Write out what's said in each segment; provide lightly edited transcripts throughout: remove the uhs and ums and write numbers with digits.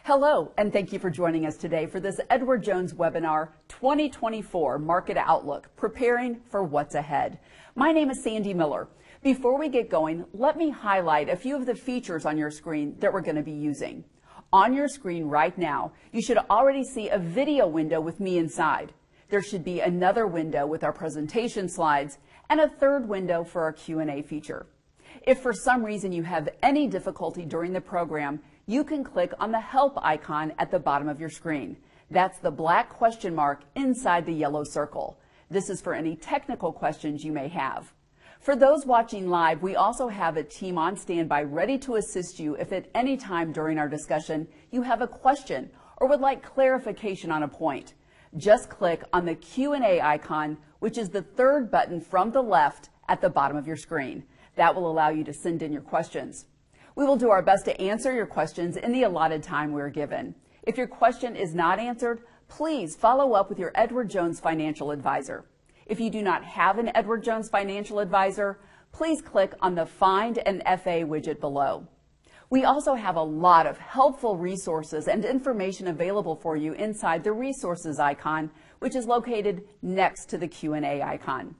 Hello, and thank you for joining us today for this Edward Jones webinar, 2024 Market Outlook, Preparing for What's Ahead. My name is Sandy Miller. Before we get going, let me highlight a few of the features on your screen that we're going to be using. On your screen right now, you should already see a video window with me inside. There should be another window with our presentation slides and a third window for our Q&A feature. If for some reason you have any difficulty during the program, you can click on the Help icon at the bottom of your screen. That's the black question mark inside the yellow circle. This is for any technical questions you may have. For those watching live, we also have a team on standby ready to assist you if at any time during our discussion you have a question or would like clarification on a point. Just click on the Q&A icon, which is the third button from the left at the bottom of your screen. That will allow you to send in your questions. We will do our best to answer your questions in the allotted time we're given. If your question is not answered, please follow up with your Edward Jones Financial Advisor. If you do not have an Edward Jones Financial Advisor, please click on the Find an FA widget below. We also have a lot of helpful resources and information available for you inside the Resources icon, which is located next to the Q&A icon.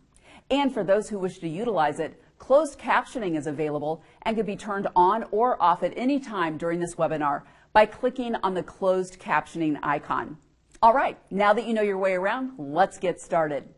And for those who wish to utilize it, closed captioning is available and can be turned on or off at any time during this webinar by clicking on the closed captioning icon. All right, now that you know your way around, let's get started.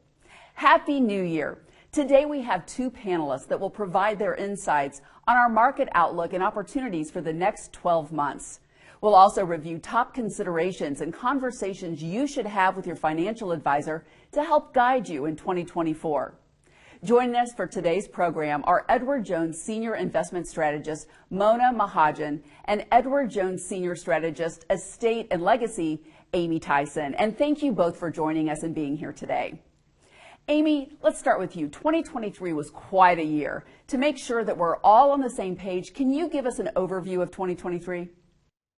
Happy New Year. Today we have two panelists that will provide their insights on our market outlook and opportunities for the next 12 months. We'll also review top considerations and conversations you should have with your financial advisor to help guide you in 2024. Joining us for today's program are Edward Jones Senior Investment Strategist Mona Mahajan and Edward Jones Senior Strategist Estate and Legacy Amy Tyson. And thank you both for joining us and being here today. Amy, let's start with you. 2023 was quite a year. To make sure that we're all on the same page, can you give us an overview of 2023?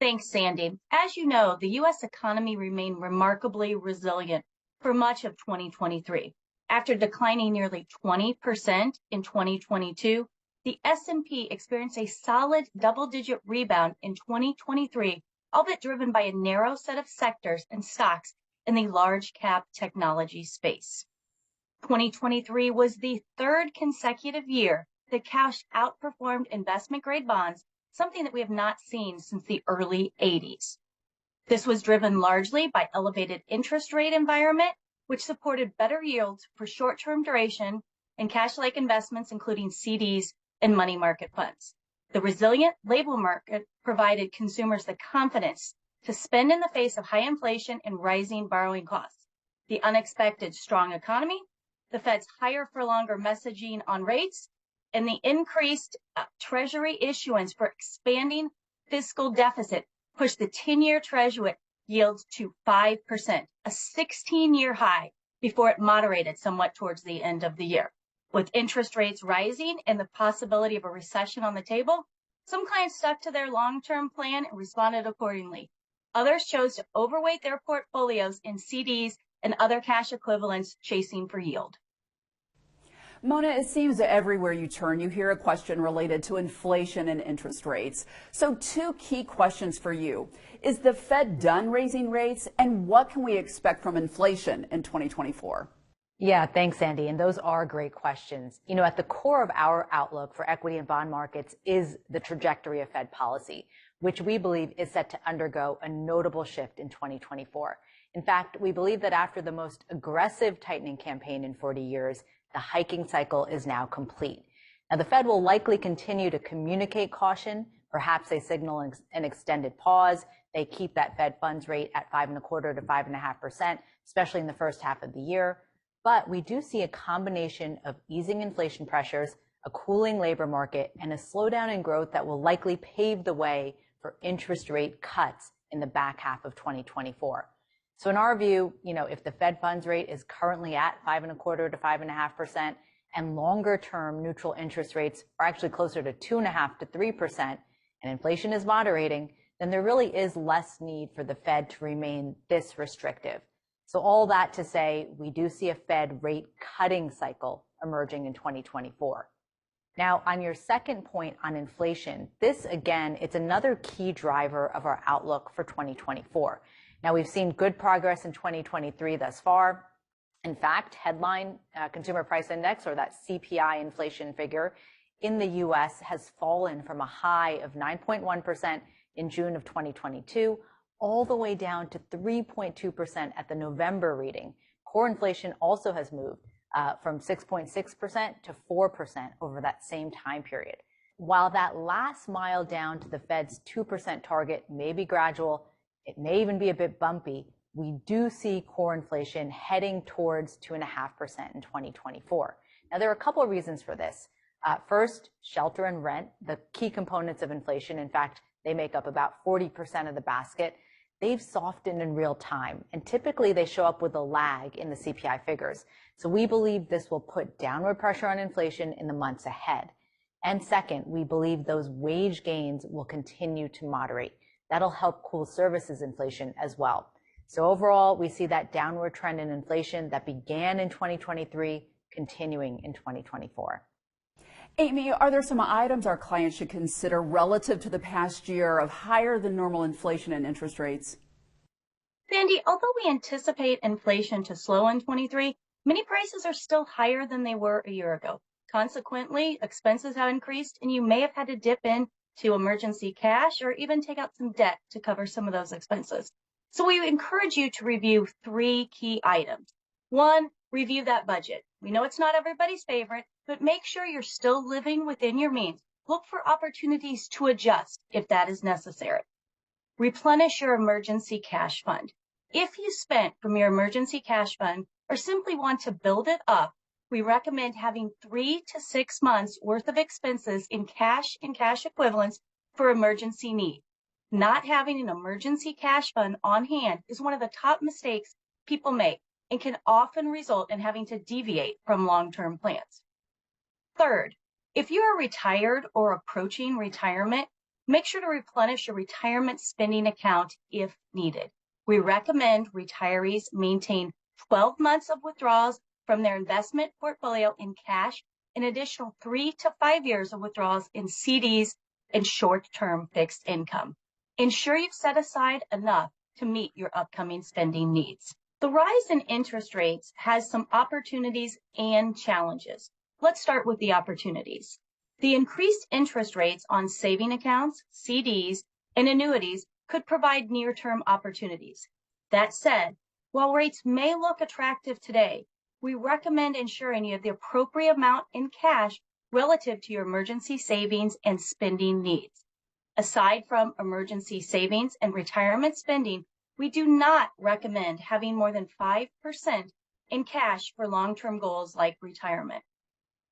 Thanks, Sandy. As you know, the U.S. economy remained remarkably resilient for much of 2023. After declining nearly 20% in 2022, the S&P experienced a solid double-digit rebound in 2023, albeit driven by a narrow set of sectors and stocks in the large-cap technology space. 2023 was the third consecutive year that cash outperformed investment-grade bonds, something that we have not seen since the early 80s. This was driven largely by elevated interest rate environment, which supported better yields for short-term duration and cash-like investments, including CDs and money market funds. The resilient labor market provided consumers the confidence to spend in the face of high inflation and rising borrowing costs. The unexpected strong economy, the Fed's higher for longer messaging on rates, and the increased Treasury issuance for expanding fiscal deficit pushed the 10-year Treasury yields to 5%, a 16-year high, before it moderated somewhat towards the end of the year. With interest rates rising and the possibility of a recession on the table, some clients stuck to their long-term plan and responded accordingly. Others chose to overweight their portfolios in CDs and other cash equivalents, chasing for yield. Mona, it seems that everywhere you turn, you hear a question related to inflation and interest rates. So two key questions for you. Is the Fed done raising rates, and what can we expect from inflation in 2024? Yeah, thanks, Sandy. And those are great questions. You know, at the core of our outlook for equity and bond markets is the trajectory of Fed policy, which we believe is set to undergo a notable shift in 2024. In fact, we believe that after the most aggressive tightening campaign in 40 years, the hiking cycle is now complete. Now, the Fed will likely continue to communicate caution. Perhaps they signal an extended pause. They keep that Fed funds rate at 5.25% to 5.5%, especially in the first half of the year. But we do see a combination of easing inflation pressures, a cooling labor market, and a slowdown in growth that will likely pave the way for interest rate cuts in the back half of 2024. So in our view, if the Fed funds rate is currently at 5.25% to 5.5% and longer term neutral interest rates are actually closer to 2.5% to 3% and inflation is moderating, then there really is less need for the Fed to remain this restrictive. So all that to say, we do see a Fed rate cutting cycle emerging in 2024. Now, on your second point on inflation, this again, it's another key driver of our outlook for 2024. Now, we've seen good progress in 2023 thus far. In fact, headline consumer price index, or that CPI inflation figure in the U.S. has fallen from a high of 9.1% in June of 2022 all the way down to 3.2% at the November reading. Core inflation also has moved from 6.6% to 4% over that same time period. While that last mile down to the Fed's 2% target may be gradual, it may even be a bit bumpy, we do see core inflation heading towards 2.5% in 2024. Now, there are a couple of reasons for this. First, shelter and rent, the key components of inflation. In fact, they make up about 40% of the basket. They've softened in real time, and typically they show up with a lag in the CPI figures. So we believe this will put downward pressure on inflation in the months ahead. And second, we believe those wage gains will continue to moderate. That'll help cool services inflation as well. So overall, we see that downward trend in inflation that began in 2023 continuing in 2024. Amy, are there some items our clients should consider relative to the past year of higher than normal inflation and interest rates? Sandy, although we anticipate inflation to slow in 23, many prices are still higher than they were a year ago. Consequently, expenses have increased, and you may have had to dip in to emergency cash or even take out some debt to cover some of those expenses. So we encourage you to review 3 key items. 1, review that budget. We know it's not everybody's favorite, but make sure you're still living within your means. Look for opportunities to adjust if that is necessary. Replenish your emergency cash fund. If you spent from your emergency cash fund or simply want to build it up, we recommend having 3 to 6 months worth of expenses in cash and cash equivalents for emergency needs. Not having an emergency cash fund on hand is one of the top mistakes people make and can often result in having to deviate from long-term plans. Third, if you are retired or approaching retirement, make sure to replenish your retirement spending account if needed. We recommend retirees maintain 12 months of withdrawals from their investment portfolio in cash, an additional 3 to 5 years of withdrawals in CDs and short-term fixed income. Ensure you've set aside enough to meet your upcoming spending needs. The rise in interest rates has some opportunities and challenges. Let's start with the opportunities. The increased interest rates on saving accounts, CDs, and annuities could provide near-term opportunities. That said, while rates may look attractive today, we recommend ensuring you have the appropriate amount in cash relative to your emergency savings and spending needs. Aside from emergency savings and retirement spending, we do not recommend having more than 5% in cash for long-term goals like retirement.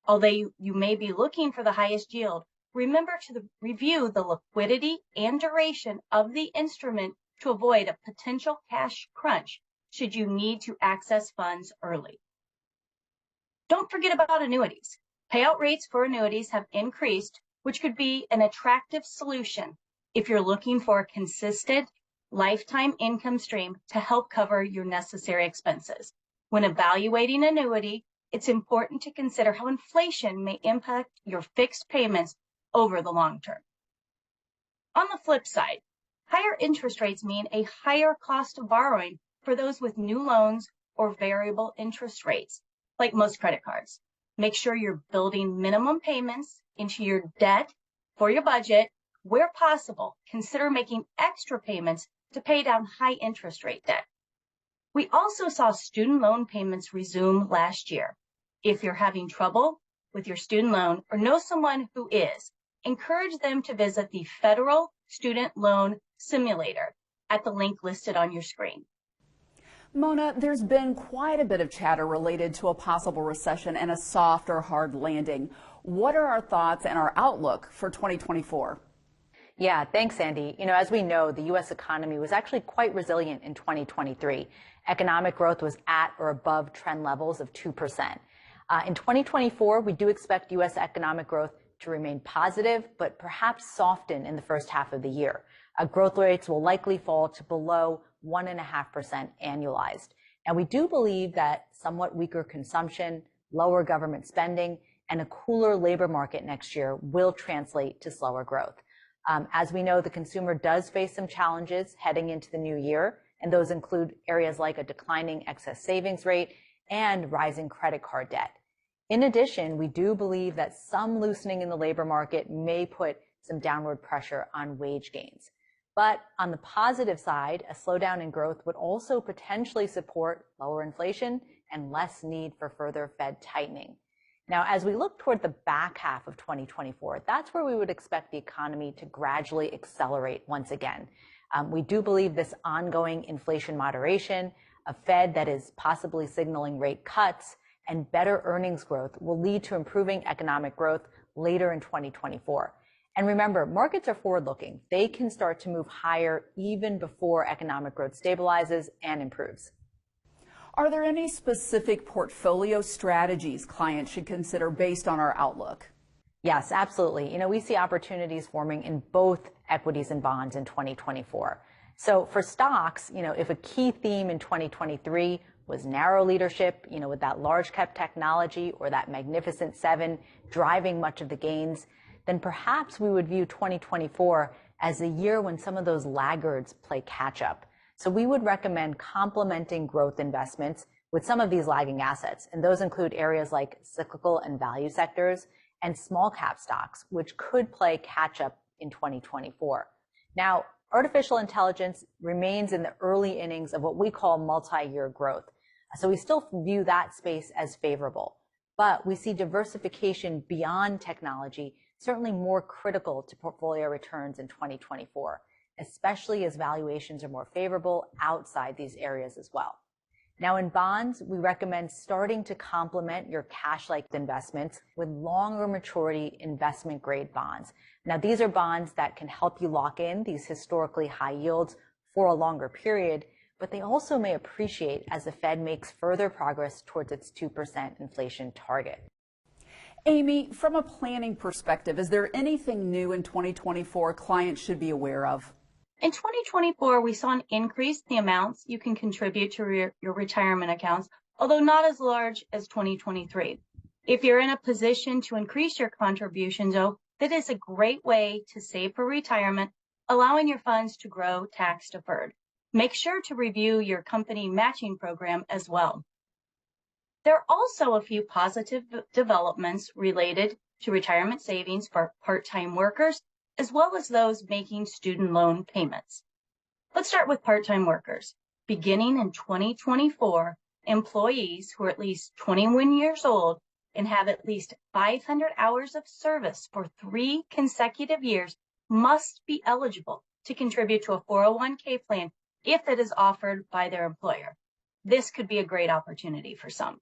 Although you may be looking for the highest yield, remember to review the liquidity and duration of the instrument to avoid a potential cash crunch should you need to access funds early. Don't forget about annuities. Payout rates for annuities have increased, which could be an attractive solution if you're looking for a consistent lifetime income stream to help cover your necessary expenses. When evaluating annuity, it's important to consider how inflation may impact your fixed payments over the long term. On the flip side, higher interest rates mean a higher cost of borrowing for those with new loans or variable interest rates, like most credit cards. Make sure you're building minimum payments into your debt for your budget. Where possible, consider making extra payments to pay down high interest rate debt. We also saw student loan payments resume last year. If you're having trouble with your student loan or know someone who is, encourage them to visit the Federal Student Loan Simulator at the link listed on your screen. Mona, there's been quite a bit of chatter related to a possible recession and a soft or hard landing. What are our thoughts and our outlook for 2024? Yeah, thanks, Sandy. As we know, the U.S. economy was actually quite resilient in 2023. Economic growth was at or above trend levels of 2%. In 2024, we do expect U.S. economic growth to remain positive, but perhaps soften in the first half of the year. Growth rates will likely fall to below 1.5% annualized. And we do believe that somewhat weaker consumption, lower government spending, and a cooler labor market next year will translate to slower growth. As we know, the consumer does face some challenges heading into the new year, and those include areas like a declining excess savings rate and rising credit card debt. In addition, we do believe that some loosening in the labor market may put some downward pressure on wage gains. But on the positive side, a slowdown in growth would also potentially support lower inflation and less need for further Fed tightening. Now, as we look toward the back half of 2024, that's where we would expect the economy to gradually accelerate once again. We do believe this ongoing inflation moderation, a Fed that is possibly signaling rate cuts, and better earnings growth will lead to improving economic growth later in 2024. And remember, markets are forward-looking. They can start to move higher even before economic growth stabilizes and improves. Are there any specific portfolio strategies clients should consider based on our outlook? Yes, absolutely. We see opportunities forming in both equities and bonds in 2024. So for stocks, if a key theme in 2023 was narrow leadership, with that large cap technology or that Magnificent Seven driving much of the gains, then perhaps we would view 2024 as a year when some of those laggards play catch up. So we would recommend complementing growth investments with some of these lagging assets. And those include areas like cyclical and value sectors and small cap stocks, which could play catch up in 2024. Now, artificial intelligence remains in the early innings of what we call multi-year growth. So we still view that space as favorable, but we see diversification beyond technology certainly more critical to portfolio returns in 2024, especially as valuations are more favorable outside these areas as well. Now in bonds, we recommend starting to complement your cash-like investments with longer maturity investment grade bonds. Now these are bonds that can help you lock in these historically high yields for a longer period, but they also may appreciate as the Fed makes further progress towards its 2% inflation target. Amy, from a planning perspective, is there anything new in 2024 clients should be aware of? In 2024, we saw an increase in the amounts you can contribute to your retirement accounts, although not as large as 2023. If you're in a position to increase your contributions, though, that is a great way to save for retirement, allowing your funds to grow tax deferred. Make sure to review your company matching program as well. There are also a few positive developments related to retirement savings for part-time workers, as well as those making student loan payments. Let's start with part-time workers. Beginning in 2024, employees who are at least 21 years old and have at least 500 hours of service for 3 consecutive years must be eligible to contribute to a 401k plan if it is offered by their employer. This could be a great opportunity for some.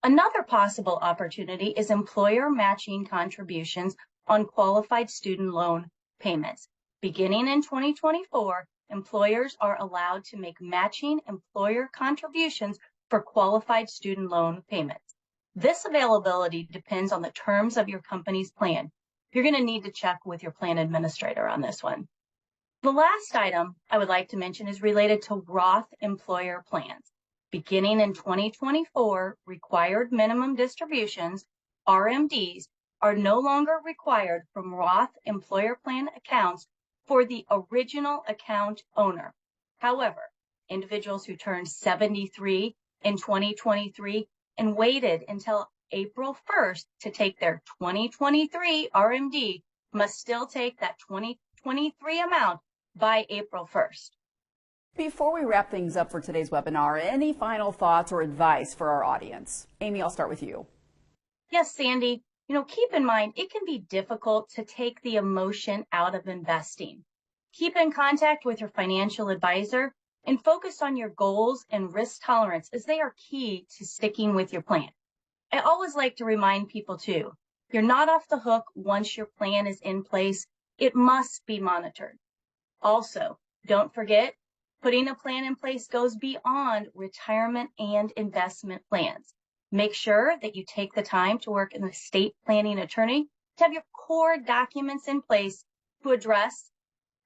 Another possible opportunity is employer matching contributions on qualified student loan payments. Beginning in 2024, employers are allowed to make matching employer contributions for qualified student loan payments. This availability depends on the terms of your company's plan. You're going to need to check with your plan administrator on this one. The last item I would like to mention is related to Roth employer plans. Beginning in 2024, required minimum distributions, RMDs, are no longer required from Roth employer plan accounts for the original account owner. However, individuals who turned 73 in 2023 and waited until April 1st to take their 2023 RMD must still take that 2023 amount by April 1st. Before we wrap things up for today's webinar, any final thoughts or advice for our audience? Amy, I'll start with you. Yes, Sandy. Keep in mind, it can be difficult to take the emotion out of investing. Keep in contact with your financial advisor and focus on your goals and risk tolerance, as they are key to sticking with your plan. I always like to remind people too, you're not off the hook once your plan is in place. It must be monitored. Also, don't forget, putting a plan in place goes beyond retirement and investment plans. Make sure that you take the time to work in the estate planning attorney to have your core documents in place to address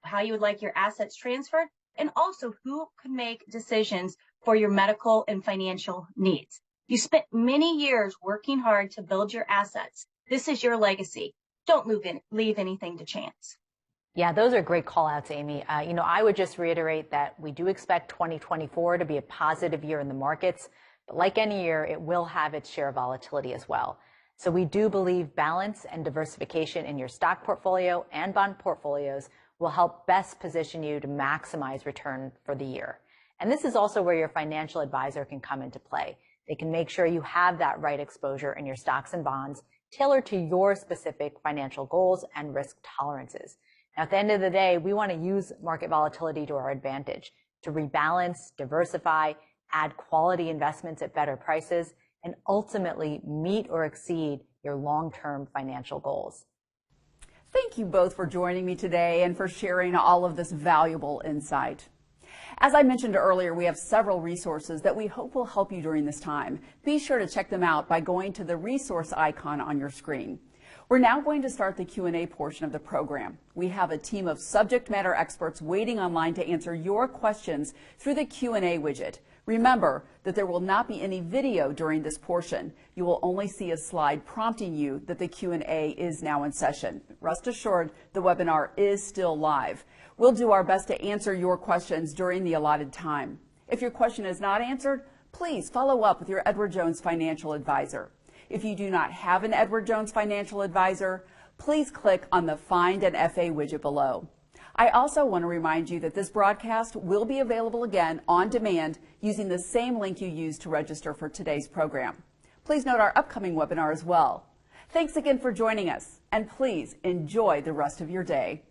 how you would like your assets transferred and also who could make decisions for your medical and financial needs. You spent many years working hard to build your assets. This is your legacy. Don't leave anything to chance. Yeah, those are great call outs, Amy. I would just reiterate that we do expect 2024 to be a positive year in the markets, but like any year, it will have its share of volatility as well. So we do believe balance and diversification in your stock portfolio and bond portfolios will help best position you to maximize return for the year. And this is also where your financial advisor can come into play. They can make sure you have that right exposure in your stocks and bonds tailored to your specific financial goals and risk tolerances. Now, at the end of the day, we want to use market volatility to our advantage to rebalance, diversify, add quality investments at better prices, and ultimately meet or exceed your long-term financial goals. Thank you both for joining me today and for sharing all of this valuable insight. As I mentioned earlier, we have several resources that we hope will help you during this time. Be sure to check them out by going to the resource icon on your screen. We're now going to start the Q&A portion of the program. We have a team of subject matter experts waiting online to answer your questions through the Q&A widget. Remember that there will not be any video during this portion. You will only see a slide prompting you that the Q&A is now in session. Rest assured, the webinar is still live. We'll do our best to answer your questions during the allotted time. If your question is not answered, please follow up with your Edward Jones financial advisor. If you do not have an Edward Jones financial advisor, please click on the Find an FA widget below. I also want to remind you that this broadcast will be available again on demand using the same link you used to register for today's program. Please note our upcoming webinar as well. Thanks again for joining us, and please enjoy the rest of your day.